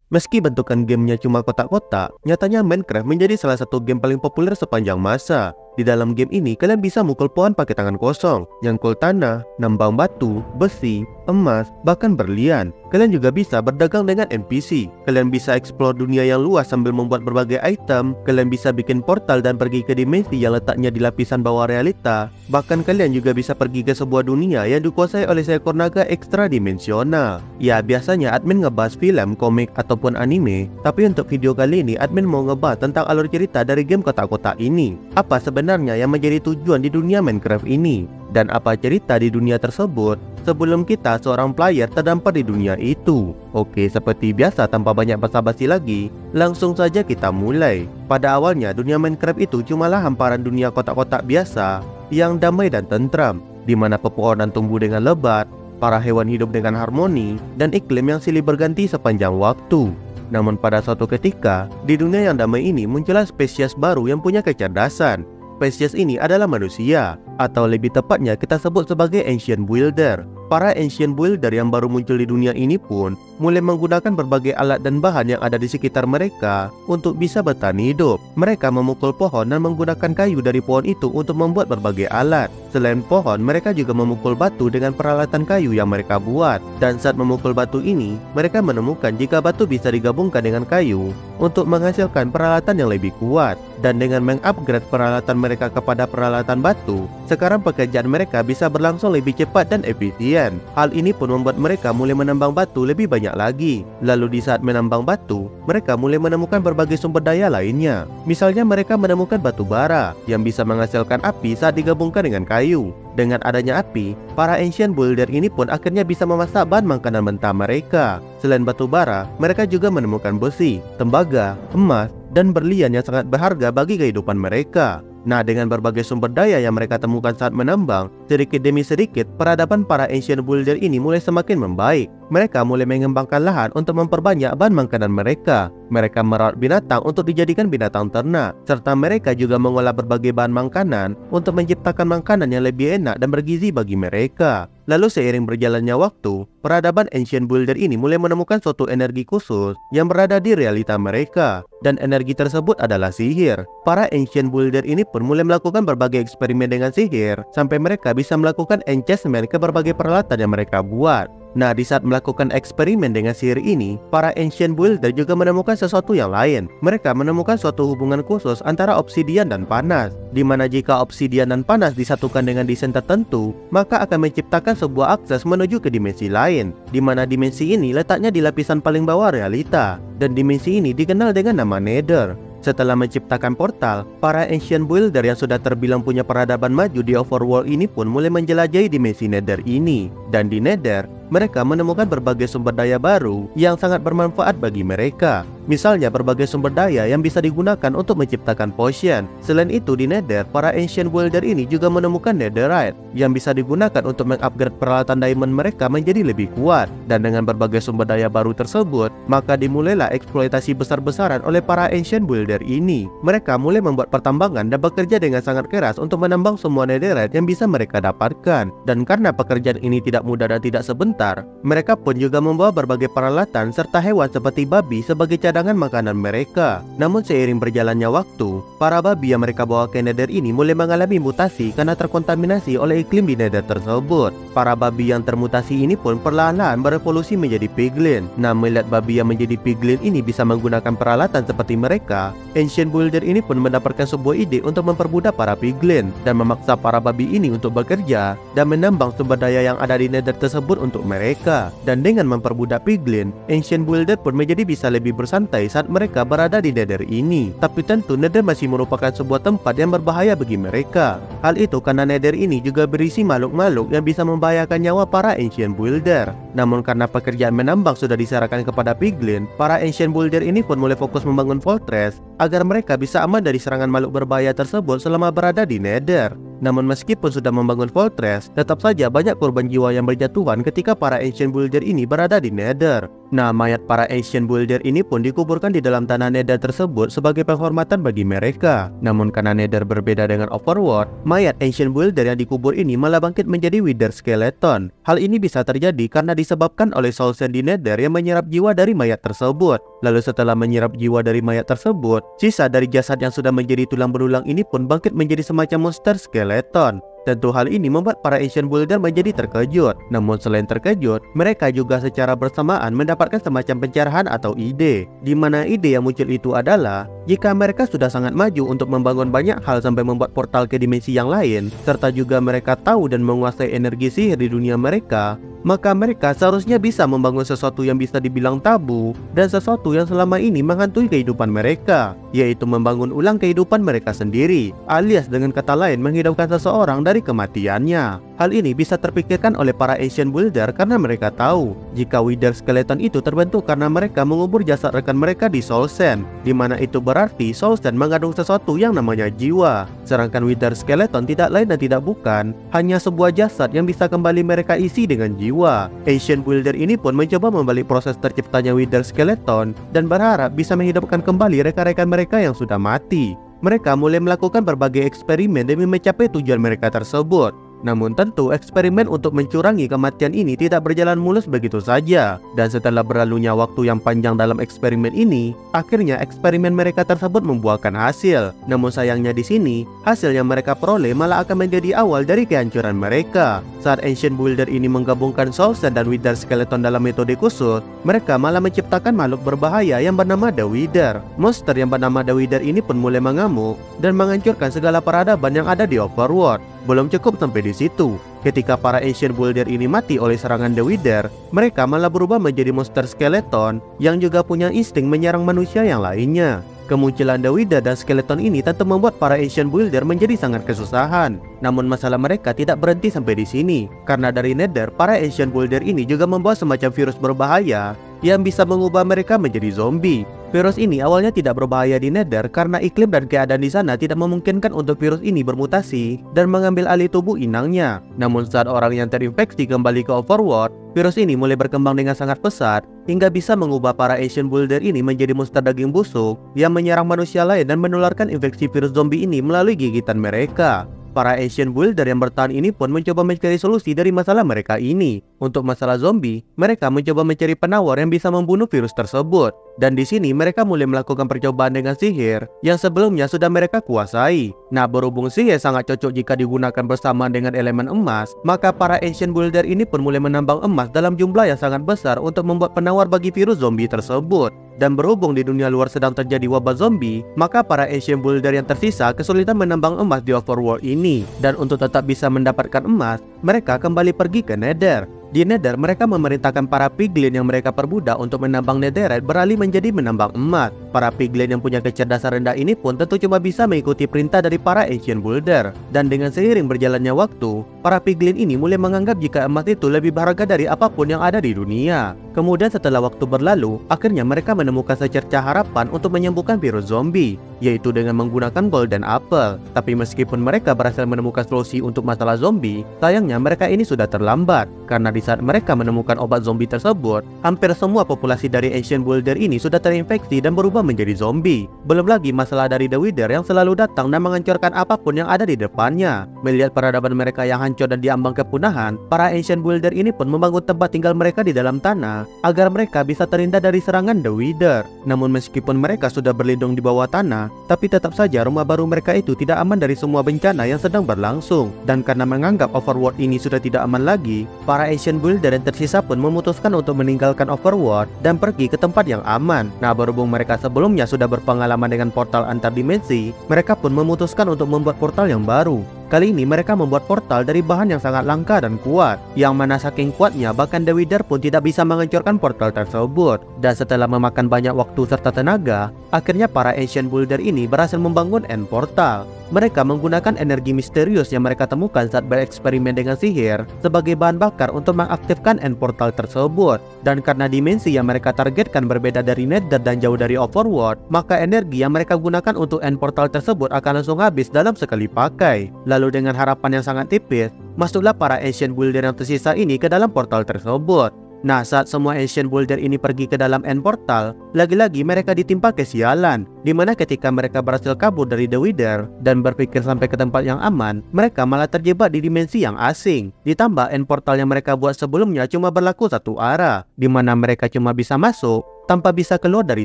Meski bentukan gamenya cuma kotak-kotak, nyatanya Minecraft menjadi salah satu game paling populer sepanjang masa. Di dalam game ini, kalian bisa mukul pohon pakai tangan kosong, nyangkul tanah, nambang batu, besi, emas, bahkan berlian. Kalian juga bisa berdagang dengan NPC. Kalian bisa eksplor dunia yang luas sambil membuat berbagai item. Kalian bisa bikin portal dan pergi ke dimensi yang letaknya di lapisan bawah realita. Bahkan kalian juga bisa pergi ke sebuah dunia yang dikuasai oleh seekor naga ekstra dimensional. Ya, biasanya admin ngebahas film, komik, ataupun anime. Tapi untuk video kali ini, admin mau ngebahas tentang alur cerita dari game kotak-kotak ini. Apa sebenarnya yang menjadi tujuan di dunia Minecraft ini? Dan apa cerita di dunia tersebut sebelum kita seorang player terdampar di dunia itu? Oke, seperti biasa tanpa banyak basa-basi lagi, langsung saja kita mulai. Pada awalnya, dunia Minecraft itu cumalah hamparan dunia kotak-kotak biasa yang damai dan tentram, di mana pepohonan tumbuh dengan lebat, para hewan hidup dengan harmoni, dan iklim yang silih berganti sepanjang waktu. Namun pada suatu ketika, di dunia yang damai ini muncullah spesies baru yang punya kecerdasan. Spesies ini adalah manusia, atau lebih tepatnya kita sebut sebagai Ancient Builder. Para Ancient Builder yang baru muncul di dunia ini pun mulai menggunakan berbagai alat dan bahan yang ada di sekitar mereka untuk bisa bertahan hidup. Mereka memukul pohon dan menggunakan kayu dari pohon itu untuk membuat berbagai alat. Selain pohon, mereka juga memukul batu dengan peralatan kayu yang mereka buat. Dan saat memukul batu ini, mereka menemukan jika batu bisa digabungkan dengan kayu untuk menghasilkan peralatan yang lebih kuat. Dan dengan mengupgrade peralatan mereka kepada peralatan batu, sekarang pekerjaan mereka bisa berlangsung lebih cepat dan efisien. Hal ini pun membuat mereka mulai menambang batu lebih banyak lagi. Lalu di saat menambang batu, mereka mulai menemukan berbagai sumber daya lainnya. Misalnya mereka menemukan batu bara yang bisa menghasilkan api saat digabungkan dengan kayu. Dengan adanya api, para Ancient Builder ini pun akhirnya bisa memasak bahan makanan mentah mereka. Selain batu bara, mereka juga menemukan besi, tembaga, emas, dan berlian yang sangat berharga bagi kehidupan mereka. Nah, dengan berbagai sumber daya yang mereka temukan saat menambang, sedikit demi sedikit peradaban para Ancient Builder ini mulai semakin membaik. Mereka mulai mengembangkan lahan untuk memperbanyak bahan makanan mereka. Mereka merawat binatang untuk dijadikan binatang ternak, serta mereka juga mengolah berbagai bahan makanan untuk menciptakan makanan yang lebih enak dan bergizi bagi mereka. Lalu seiring berjalannya waktu, peradaban Ancient Builder ini mulai menemukan suatu energi khusus yang berada di realita mereka. Dan energi tersebut adalah sihir. Para Ancient Builder ini pun mulai melakukan berbagai eksperimen dengan sihir, sampai mereka bisa melakukan enchantment ke berbagai peralatan yang mereka buat. Nah, di saat melakukan eksperimen dengan sihir ini, para Ancient Builder juga menemukan sesuatu yang lain. Mereka menemukan suatu hubungan khusus antara obsidian dan panas, di mana jika obsidian dan panas disatukan dengan desain tertentu, maka akan menciptakan sebuah akses menuju ke dimensi lain, di mana dimensi ini letaknya di lapisan paling bawah realita, dan dimensi ini dikenal dengan nama Nether. Setelah menciptakan portal, para Ancient Builder yang sudah terbilang punya peradaban maju di Overworld ini pun mulai menjelajahi dimensi Nether ini. Dan di Nether, mereka menemukan berbagai sumber daya baru yang sangat bermanfaat bagi mereka. Misalnya berbagai sumber daya yang bisa digunakan untuk menciptakan potion. Selain itu di Nether, para Ancient Builder ini juga menemukan Netherite yang bisa digunakan untuk mengupgrade peralatan diamond mereka menjadi lebih kuat. Dan dengan berbagai sumber daya baru tersebut, maka dimulailah eksploitasi besar-besaran oleh para Ancient Builder ini. Mereka mulai membuat pertambangan dan bekerja dengan sangat keras untuk menambang semua Netherite yang bisa mereka dapatkan. Dan karena pekerjaan ini tidak mudah dan tidak sebentar, mereka pun juga membawa berbagai peralatan serta hewan seperti babi sebagai cadangan makanan mereka. Namun seiring berjalannya waktu, para babi yang mereka bawa ke Nether ini mulai mengalami mutasi karena terkontaminasi oleh iklim di Nether tersebut. Para babi yang termutasi ini pun perlahan-lahan berevolusi menjadi piglin. Nah, melihat babi yang menjadi piglin ini bisa menggunakan peralatan seperti mereka, Ancient Builder ini pun mendapatkan sebuah ide untuk memperbudak para piglin dan memaksa para babi ini untuk bekerja dan menambang sumber daya yang ada di Nether tersebut untuk mereka. Dan dengan memperbudak piglin, Ancient Builder pun menjadi bisa lebih bersantai saat mereka berada di Nether ini. Tapi tentu Nether masih merupakan sebuah tempat yang berbahaya bagi mereka. Hal itu karena Nether ini juga berisi makhluk-makhluk yang bisa membahayakan nyawa para Ancient Builder. Namun karena pekerjaan menambang sudah diserahkan kepada piglin, para Ancient Builder ini pun mulai fokus membangun fortress agar mereka bisa aman dari serangan makhluk berbahaya tersebut selama berada di Nether. Namun meskipun sudah membangun fortress, tetap saja banyak korban jiwa yang berjatuhan ketika para Ancient Builder ini berada di Nether. Nah, mayat para Ancient Builder ini pun dikuburkan di dalam tanah Nether tersebut sebagai penghormatan bagi mereka. Namun karena Nether berbeda dengan Overworld, mayat Ancient Builder yang dikubur ini malah bangkit menjadi Wither Skeleton. Hal ini bisa terjadi karena disebabkan oleh Soul Sand di Nether yang menyerap jiwa dari mayat tersebut. Lalu setelah menyerap jiwa dari mayat tersebut, sisa dari jasad yang sudah menjadi tulang belulang ini pun bangkit menjadi semacam monster skeleton. Tentu hal ini membuat para Ancient Builder menjadi terkejut. Namun selain terkejut, mereka juga secara bersamaan mendapatkan semacam pencerahan atau ide. Di mana ide yang muncul itu adalah, jika mereka sudah sangat maju untuk membangun banyak hal sampai membuat portal ke dimensi yang lain, serta juga mereka tahu dan menguasai energi sihir di dunia mereka, maka mereka seharusnya bisa membangun sesuatu yang bisa dibilang tabu dan sesuatu yang selama ini menghantui kehidupan mereka, yaitu membangun ulang kehidupan mereka sendiri, alias dengan kata lain menghidupkan seseorang dari kematiannya. Hal ini bisa terpikirkan oleh para Ancient Builder karena mereka tahu jika Wither Skeleton itu terbentuk karena mereka mengubur jasad rekan mereka di Soul Sand, di mana itu berarti Soul Sand mengandung sesuatu yang namanya jiwa. Sedangkan Wither Skeleton tidak lain dan tidak bukan hanya sebuah jasad yang bisa kembali mereka isi dengan jiwa. Ancient Builder ini pun mencoba membalik proses terciptanya Wither Skeleton dan berharap bisa menghidupkan kembali rekan-rekan mereka yang sudah mati. Mereka mulai melakukan berbagai eksperimen demi mencapai tujuan mereka tersebut. Namun tentu eksperimen untuk mencurangi kematian ini tidak berjalan mulus begitu saja. Dan setelah berlalunya waktu yang panjang dalam eksperimen ini, akhirnya eksperimen mereka tersebut membuahkan hasil. Namun sayangnya di sini, hasil yang mereka peroleh malah akan menjadi awal dari kehancuran mereka. Saat Ancient Builder ini menggabungkan Soul Sand dan Wither Skeleton dalam metode khusus, mereka malah menciptakan makhluk berbahaya yang bernama The Wither. Monster yang bernama The Wither ini pun mulai mengamuk dan menghancurkan segala peradaban yang ada di Overworld. Belum cukup sampai di situ. Ketika para Ancient Builder ini mati oleh serangan The Wither, mereka malah berubah menjadi monster skeleton yang juga punya insting menyerang manusia yang lainnya. Kemunculan The Wither dan skeleton ini tentu membuat para Ancient Builder menjadi sangat kesusahan. Namun masalah mereka tidak berhenti sampai di sini. Karena dari Nether, para Ancient Builder ini juga membawa semacam virus berbahaya yang bisa mengubah mereka menjadi zombie. Virus ini awalnya tidak berbahaya di Nether karena iklim dan keadaan di sana tidak memungkinkan untuk virus ini bermutasi dan mengambil alih tubuh inangnya. Namun saat orang yang terinfeksi kembali ke Overworld, virus ini mulai berkembang dengan sangat pesat hingga bisa mengubah para Ancient Builder ini menjadi monster daging busuk yang menyerang manusia lain dan menularkan infeksi virus zombie ini melalui gigitan mereka. Para Ancient Builder yang bertahan ini pun mencoba mencari solusi dari masalah mereka ini. Untuk masalah zombie, mereka mencoba mencari penawar yang bisa membunuh virus tersebut. Dan di sini mereka mulai melakukan percobaan dengan sihir yang sebelumnya sudah mereka kuasai. Nah, berhubung sihir sangat cocok jika digunakan bersamaan dengan elemen emas, maka para Ancient Builder ini pun mulai menambang emas dalam jumlah yang sangat besar untuk membuat penawar bagi virus zombie tersebut. Dan berhubung di dunia luar sedang terjadi wabah zombie, maka para Ancient Builder yang tersisa kesulitan menambang emas di Overworld ini. Dan untuk tetap bisa mendapatkan emas, mereka kembali pergi ke Nether. Di Nether, mereka memerintahkan para piglin yang mereka perbudak untuk menambang netherite beralih menjadi menambang emas. Para piglin yang punya kecerdasan rendah ini pun tentu cuma bisa mengikuti perintah dari para Ancient Builder. Dan dengan seiring berjalannya waktu, para piglin ini mulai menganggap jika emas itu lebih berharga dari apapun yang ada di dunia. Kemudian setelah waktu berlalu, akhirnya mereka menemukan secercah harapan untuk menyembuhkan virus zombie, yaitu dengan menggunakan Golden Apple. Tapi meskipun mereka berhasil menemukan solusi untuk masalah zombie, sayangnya mereka ini sudah terlambat. Karena di saat mereka menemukan obat zombie tersebut, hampir semua populasi dari Ancient Builder ini sudah terinfeksi dan berubah menjadi zombie. Belum lagi masalah dari The Wither yang selalu datang dan menghancurkan apapun yang ada di depannya. Melihat peradaban mereka yang hancur dan diambang kepunahan, para Ancient Builder ini pun membangun tempat tinggal mereka di dalam tanah agar mereka bisa terhindar dari serangan The Wither. Namun meskipun mereka sudah berlindung di bawah tanah, tapi tetap saja rumah baru mereka itu tidak aman dari semua bencana yang sedang berlangsung. Dan karena menganggap Overworld ini sudah tidak aman lagi, para Ancient Builder yang tersisa pun memutuskan untuk meninggalkan Overworld dan pergi ke tempat yang aman. Nah, berhubung mereka sebelumnya sudah berpengalaman dengan portal antar dimensi, mereka pun memutuskan untuk membuat portal yang baru. Kali ini mereka membuat portal dari bahan yang sangat langka dan kuat, yang mana saking kuatnya bahkan The Wither pun tidak bisa menghancurkan portal tersebut. Dan setelah memakan banyak waktu serta tenaga, akhirnya para Ancient Builder ini berhasil membangun end portal. Mereka menggunakan energi misterius yang mereka temukan saat bereksperimen dengan sihir sebagai bahan bakar untuk mengaktifkan end portal tersebut. Dan karena dimensi yang mereka targetkan berbeda dari Nether dan jauh dari Overworld, maka energi yang mereka gunakan untuk end portal tersebut akan langsung habis dalam sekali pakai. Lalu dengan harapan yang sangat tipis, masuklah para Ancient Builder yang tersisa ini ke dalam portal tersebut. Nah, saat semua Ancient Builder ini pergi ke dalam End Portal, lagi-lagi mereka ditimpa kesialan, dimana ketika mereka berhasil kabur dari The Wither dan berpikir sampai ke tempat yang aman, mereka malah terjebak di dimensi yang asing. Ditambah End Portal yang mereka buat sebelumnya cuma berlaku satu arah, dimana mereka cuma bisa masuk tanpa bisa keluar dari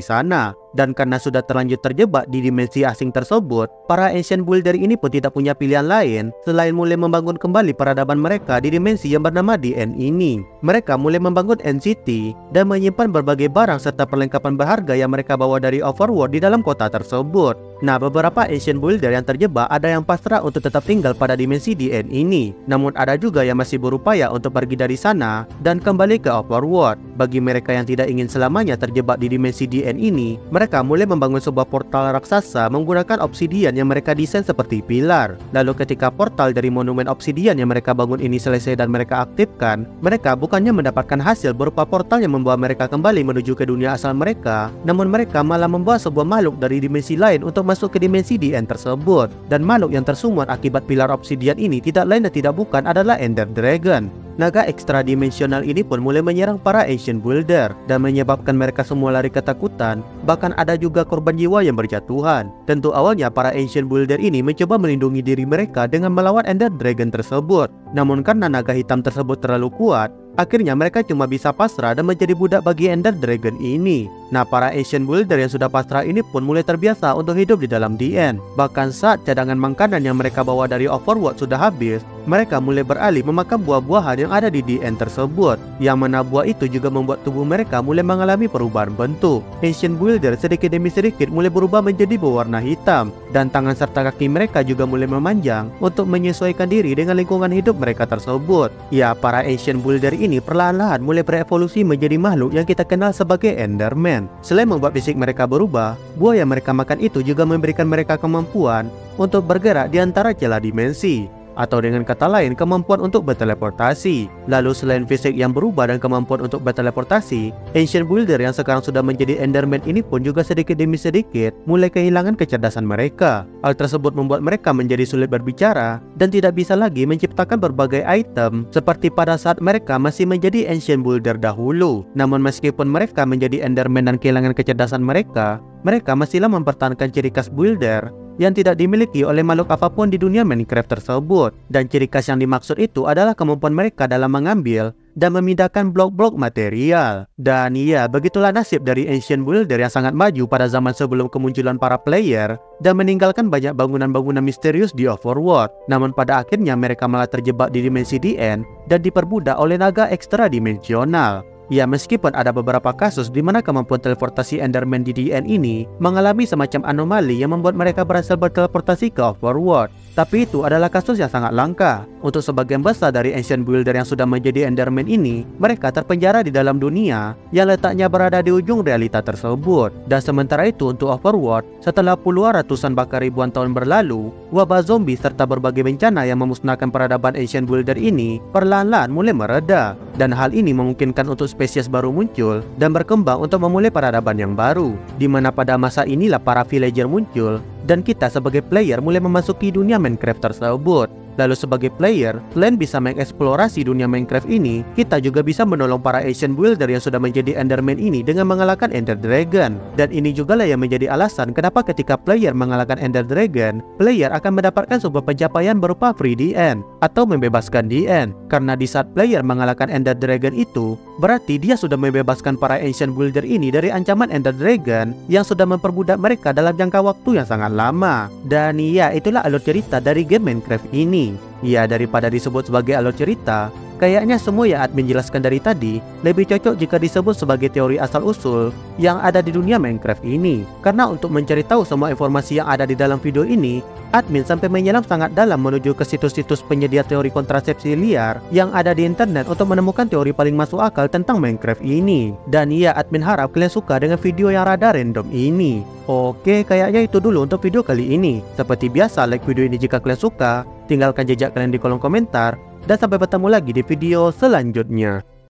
sana. Dan karena sudah terlanjur terjebak di dimensi asing tersebut, para Ancient Builder ini pun tidak punya pilihan lain selain mulai membangun kembali peradaban mereka di dimensi yang bernama DN ini. Mereka mulai membangun End City dan menyimpan berbagai barang serta perlengkapan berharga yang mereka bawa dari Overworld di dalam kota tersebut. Nah, beberapa Ancient Builder yang terjebak ada yang pasrah untuk tetap tinggal pada dimensi DN ini, namun ada juga yang masih berupaya untuk pergi dari sana dan kembali ke Overworld. Bagi mereka yang tidak ingin selamanya terjebak di dimensi DN ini, mereka mulai membangun sebuah portal raksasa menggunakan obsidian yang mereka desain seperti pilar. Lalu ketika portal dari monumen obsidian yang mereka bangun ini selesai dan mereka aktifkan, mereka bukannya mendapatkan hasil berupa portal yang membawa mereka kembali menuju ke dunia asal mereka, namun mereka malah membawa sebuah makhluk dari dimensi lain untuk masuk ke dimensi DN tersebut. Dan makhluk yang tersumbat akibat pilar obsidian ini tidak lain dan tidak bukan adalah Ender Dragon. Naga ekstra dimensional ini pun mulai menyerang para Ancient Builder dan menyebabkan mereka semua lari ketakutan. Bahkan ada juga korban jiwa yang berjatuhan. Tentu awalnya para Ancient Builder ini mencoba melindungi diri mereka dengan melawan Ender Dragon tersebut. Namun karena naga hitam tersebut terlalu kuat, akhirnya mereka cuma bisa pasrah dan menjadi budak bagi Ender Dragon ini. Nah, para Ancient Builder yang sudah pasrah ini pun mulai terbiasa untuk hidup di dalam DN. Bahkan saat cadangan makanan yang mereka bawa dari Overworld sudah habis, mereka mulai beralih memakan buah-buahan yang ada di DN tersebut. Yang mana buah itu juga membuat tubuh mereka mulai mengalami perubahan bentuk. Ancient Builder sedikit demi sedikit mulai berubah menjadi berwarna hitam, dan tangan serta kaki mereka juga mulai memanjang untuk menyesuaikan diri dengan lingkungan hidup mereka tersebut. Ya, para Ancient Builder ini perlahan-lahan mulai berevolusi menjadi makhluk yang kita kenal sebagai Enderman. Selain membuat fisik mereka berubah, buah yang mereka makan itu juga memberikan mereka kemampuan untuk bergerak di antara celah dimensi, atau dengan kata lain kemampuan untuk berteleportasi. Lalu selain fisik yang berubah dan kemampuan untuk berteleportasi, Ancient Builder yang sekarang sudah menjadi Enderman ini pun juga sedikit demi sedikit mulai kehilangan kecerdasan mereka. Hal tersebut membuat mereka menjadi sulit berbicara dan tidak bisa lagi menciptakan berbagai item seperti pada saat mereka masih menjadi Ancient Builder dahulu. Namun meskipun mereka menjadi Enderman dan kehilangan kecerdasan mereka masihlah mempertahankan ciri khas Builder yang tidak dimiliki oleh makhluk apapun di dunia Minecraft tersebut. Dan ciri khas yang dimaksud itu adalah kemampuan mereka dalam mengambil dan memindahkan blok-blok material. Dan iya, begitulah nasib dari Ancient Builder yang sangat maju pada zaman sebelum kemunculan para player dan meninggalkan banyak bangunan-bangunan misterius di Overworld. Namun pada akhirnya mereka malah terjebak di dimensi DN dan diperbudak oleh naga ekstra dimensional. Ya, meskipun ada beberapa kasus di mana kemampuan teleportasi Enderman di DN ini mengalami semacam anomali yang membuat mereka berhasil berteleportasi ke Overworld, tapi itu adalah kasus yang sangat langka. Untuk sebagian besar dari Ancient Builder yang sudah menjadi Enderman ini, mereka terpenjara di dalam dunia yang letaknya berada di ujung realita tersebut. Dan sementara itu untuk Overworld, setelah puluhan ratusan bahkan ribuan tahun berlalu, wabah zombie serta berbagai bencana yang memusnahkan peradaban Ancient Builder ini perlahan-lahan mulai mereda. Dan hal ini memungkinkan untuk spesies baru muncul dan berkembang untuk memulai peradaban yang baru, di mana pada masa inilah para villager muncul dan kita sebagai player mulai memasuki dunia Minecraft tersebut. Lalu sebagai player, selain bisa mengeksplorasi dunia Minecraft ini, kita juga bisa menolong para Ancient Builder yang sudah menjadi Enderman ini dengan mengalahkan Ender Dragon. Dan ini juga lah yang menjadi alasan kenapa ketika player mengalahkan Ender Dragon, player akan mendapatkan sebuah pencapaian berupa free DN atau membebaskan DN. Karena di saat player mengalahkan Ender Dragon itu, berarti dia sudah membebaskan para Ancient Builder ini dari ancaman Ender Dragon yang sudah memperbudak mereka dalam jangka waktu yang sangat lama. Dan iya, itulah alur cerita dari game Minecraft ini. Ya, daripada disebut sebagai alur cerita, kayaknya semua yang admin jelaskan dari tadi lebih cocok jika disebut sebagai teori asal-usul yang ada di dunia Minecraft ini. Karena untuk mencari tahu semua informasi yang ada di dalam video ini, admin sampai menyelam sangat dalam menuju ke situs-situs penyedia teori kontrasepsi liar yang ada di internet untuk menemukan teori paling masuk akal tentang Minecraft ini. Dan ya, admin harap kalian suka dengan video yang rada random ini. Oke, kayaknya itu dulu untuk video kali ini. Seperti biasa, like video ini jika kalian suka, tinggalkan jejak kalian di kolom komentar, dan sampai bertemu lagi di video selanjutnya.